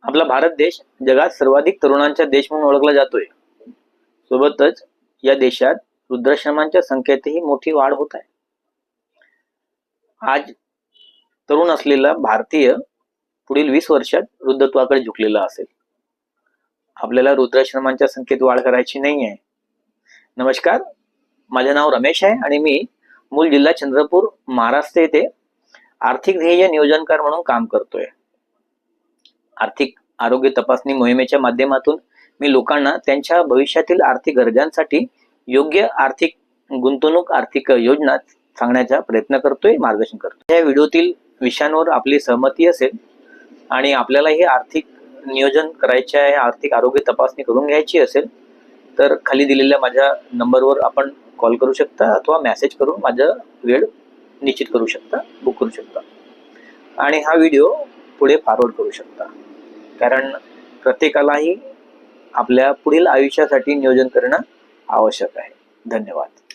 आपला भारत देश जगात सर्वाधिक तरुणांचा देश म्हणून ओळखला जातोय. सोबतच या देशात वृद्धाश्रमांच्या संख्येतही मोठी वाढ होत आहे. आज तरुण असलेला भारतीय पुढील 20 वर्षात वृद्धत्वाकडे झुकलेला असेल. आपल्याला वृद्धाश्रमांच्या संख्येत वाढ करायची नाही आहे. नमस्कार, माझे नाव रमेश आहे आणि मी मूल जिल्हा चंद्रपूर, महाराष्ट्र येथे आर्थिक ध्येय नियोजनकार म्हणून काम करतोय. आर्थिक आरोग्य तपासणी मोहिमेच्या माध्यमातून मी लोकांना त्यांच्या भविष्यातील आर्थिक गरजांसाठी योग्य आर्थिक गुंतवणूक, आर्थिक योजना सांगण्याचा प्रयत्न करतोय, मार्गदर्शन करतोय. या व्हिडिओतील विषयांवर आपली सहमती असेल आणि आपल्याला हे आर्थिक नियोजन करायचे आहे, आर्थिक आरोग्य तपासणी करून घ्यायची असेल तर खाली दिलेल्या माझ्या नंबरवर आपण कॉल करू शकता अथवा मेसेज करून माझा वेळ निश्चित करू शकता, बुक करू शकता आणि हा व्हिडिओ पुढे फॉरवर्ड करू शकता. कारण प्रत्येकालाही आपल्या पुढील आयुष्यासाठी नियोजन करणं आवश्यक आहे. धन्यवाद.